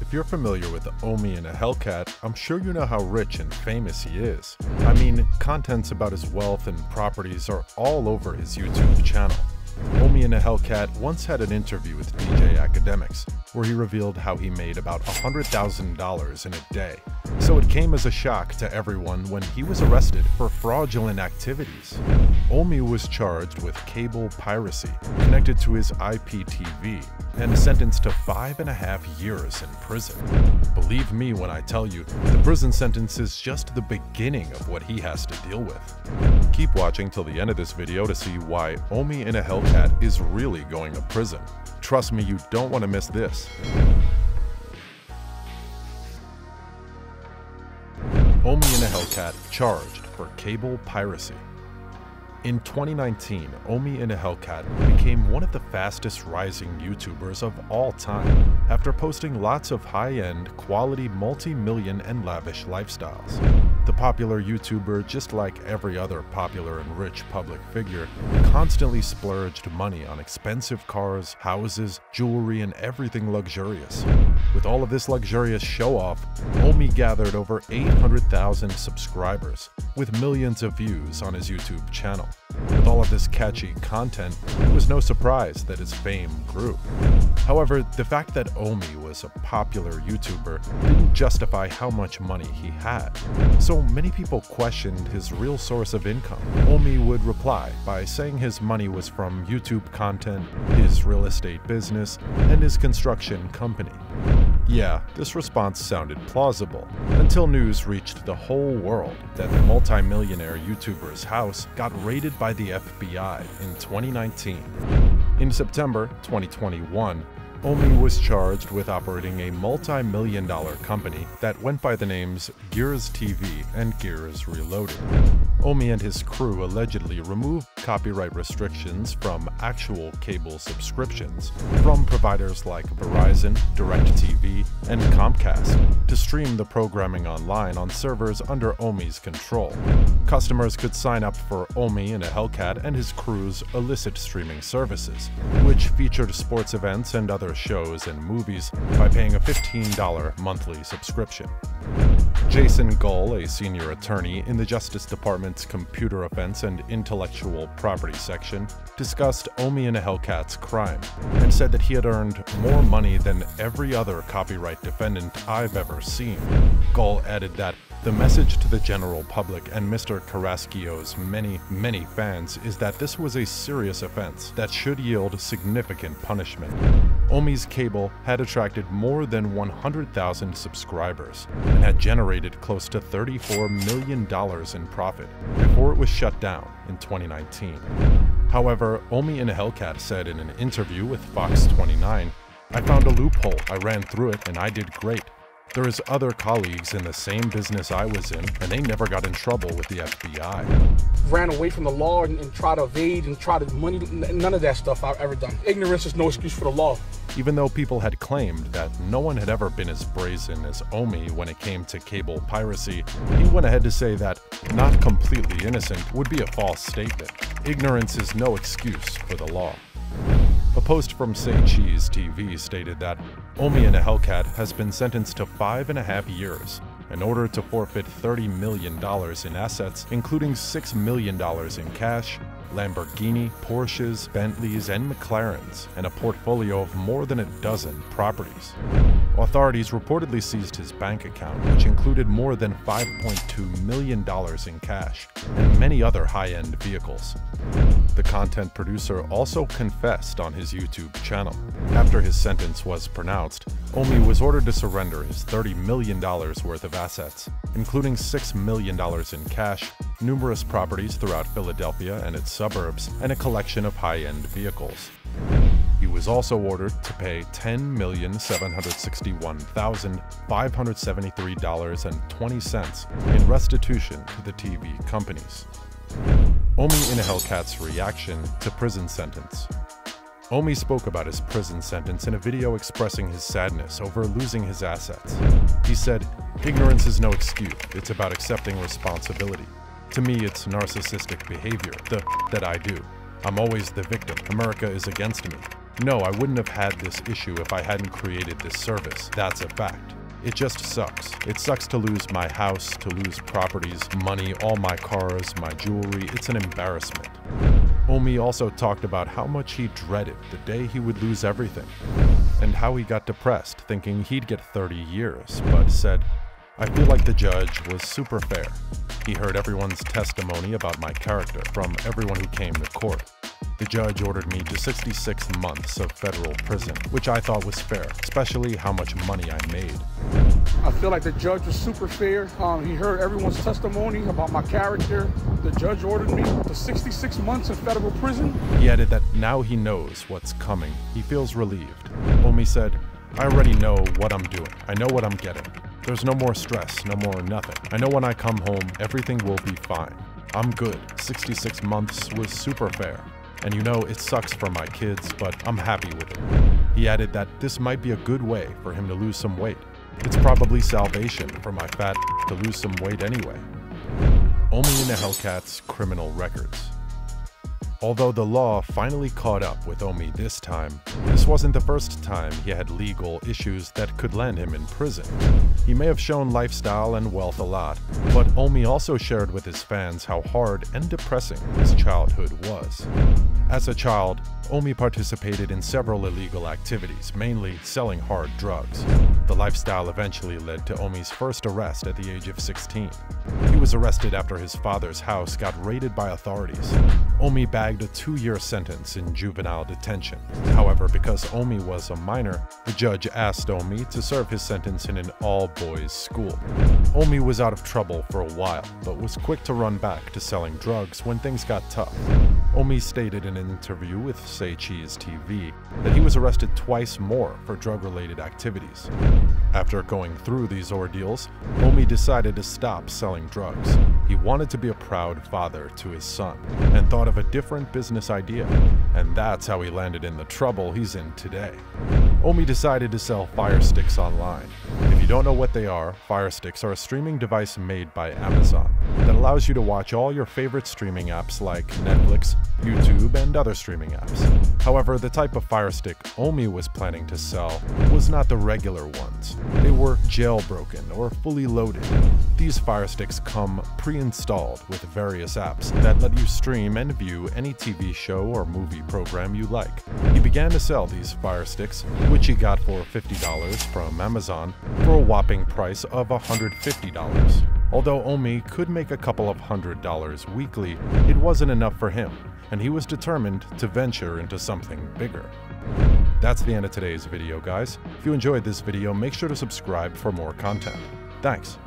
If you're familiar with omiinahellcat, I'm sure you know how rich and famous he is. I mean, contents about his wealth and properties are all over his YouTube channel. omiinahellcat once had an interview with DJ Academics, where he revealed how he made about $100,000 in a day. So it came as a shock to everyone when he was arrested for fraudulent activities. Omi was charged with cable piracy connected to his IPTV and sentenced to 5.5 years in prison. Believe me when I tell you, the prison sentence is just the beginning of what he has to deal with. Keep watching till the end of this video to see why omiinahellcat is really going to prison. Trust me, you don't want to miss this. omiinahellcat charged for cable piracy. In 2019, omiinahellcat became one of the fastest rising YouTubers of all time after posting lots of high-end, quality, multi-million and lavish lifestyles. The popular YouTuber, just like every other popular and rich public figure, constantly splurged money on expensive cars, houses, jewelry, and everything luxurious. With all of this luxurious show-off, Omi gathered over 800,000 subscribers, with millions of views on his YouTube channel. With all of this catchy content, it was no surprise that his fame grew. However, the fact that Omi was a popular YouTuber didn't justify how much money he had. So many people questioned his real source of income. Omi would reply by saying his money was from YouTube content, his real estate business, and his construction company. Yeah, this response sounded plausible, until news reached the whole world that the multi-millionaire YouTuber's house got raided by the FBI in 2019. In September 2021, Omi was charged with operating a multi-million-dollar company that went by the names Gears TV and Gears Reloaded. Omi and his crew allegedly removed copyright restrictions from actual cable subscriptions from providers like Verizon, DirecTV, and Comcast to stream the programming online on servers under Omi's control. Customers could sign up for omiinahellcat and his crew's illicit streaming services, which featured sports events and other shows and movies, by paying a $15 monthly subscription. Jason Gull, a senior attorney in the Justice Department's Computer Offense and Intellectual Property section, discussed omiinahellcat's crime and said that he had earned more money than every other copyright defendant I've ever seen. Gull added that the message to the general public and Mr. Carrasquillo's many fans is that this was a serious offense that should yield significant punishment. Omi's cable had attracted more than 100,000 subscribers and had generated close to $34 million in profit before it was shut down in 2019. However, omiinahellcat said in an interview with Fox 29, "I found a loophole, I ran through it, and I did great. There is other colleagues in the same business I was in, and they never got in trouble with the FBI." Ran away from the law and try to evade and try to money. None of that stuff I've ever done. Ignorance is no excuse for the law. Even though people had claimed that no one had ever been as brazen as Omi when it came to cable piracy, he went ahead to say that not completely innocent would be a false statement. Ignorance is no excuse for the law. A post from Say Cheese TV stated that omiinahellcat has been sentenced to 5.5 years in order to forfeit $30 million in assets, including $6 million in cash, Lamborghini, Porsches, Bentleys, and McLarens, and a portfolio of more than a dozen properties. Authorities reportedly seized his bank account, which included more than $5.2 million in cash and many other high-end vehicles. The content producer also confessed on his YouTube channel. After his sentence was pronounced, Omi was ordered to surrender his $30 million worth of assets, including $6 million in cash, numerous properties throughout Philadelphia and its suburbs, and a collection of high-end vehicles. He was also ordered to pay $10,761,573.20 in restitution to the TV companies. omiinahellcat's reaction to prison sentence. Omi spoke about his prison sentence in a video expressing his sadness over losing his assets. He said, "Ignorance is no excuse, it's about accepting responsibility. To me, it's narcissistic behavior, that I do. I'm always the victim. America is against me. No, I wouldn't have had this issue if I hadn't created this service. That's a fact. It just sucks. It sucks to lose my house, to lose properties, money, all my cars, my jewelry. It's an embarrassment. Omi also talked about how much he dreaded the day he would lose everything, and how he got depressed thinking he'd get 30 years, but said, "I feel like the judge was super fair. He heard everyone's testimony about my character from everyone who came to court. The judge ordered me to 66 months of federal prison, which I thought was fair, especially how much money I made." I feel like the judge was super fair. He heard everyone's testimony about my character. The judge ordered me to 66 months in federal prison. He added that now he knows what's coming. He feels relieved. Omi said, "I already know what I'm doing. I know what I'm getting. There's no more stress, no more nothing. I know when I come home, everything will be fine. I'm good. 66 months was super fair. And you know, it sucks for my kids, but I'm happy with it." He added that this might be a good way for him to lose some weight. It's probably salvation for my fat to lose some weight anyway. Omiinahellcat's criminal records. Although the law finally caught up with Omi this time, this wasn't the first time he had legal issues that could land him in prison. He may have shown lifestyle and wealth a lot, but Omi also shared with his fans how hard and depressing his childhood was. As a child, Omi participated in several illegal activities, mainly selling hard drugs. The lifestyle eventually led to Omi's first arrest at the age of 16. He was arrested after his father's house got raided by authorities. Omi bagged a 2-year sentence in juvenile detention. However, because Omi was a minor, the judge asked Omi to serve his sentence in an all-boys school. Omi was out of trouble for a while, but was quick to run back to selling drugs when things got tough. Omi stated in an interview with Say Cheese TV that he was arrested twice more for drug-related activities. After going through these ordeals, Omi decided to stop selling drugs. He wanted to be a proud father to his son and thought of a different business idea, and that's how he landed in the trouble he's in today. Omi decided to sell Fire Sticks online. If you don't know what they are, Fire Sticks are a streaming device made by Amazon that allows you to watch all your favorite streaming apps like Netflix, YouTube, and other streaming apps. However, the type of Fire Stick Omi was planning to sell was not the regular ones. They were jailbroken or fully loaded. These Fire Sticks come pre-installed with various apps that let you stream and view any TV show or movie program you like. He began to sell these Fire Sticks, which he got for $50 from Amazon, for a whopping price of $150. Although Omi could make a couple of $100 weekly, it wasn't enough for him, and he was determined to venture into something bigger. That's the end of today's video, guys. If you enjoyed this video, make sure to subscribe for more content. Thanks.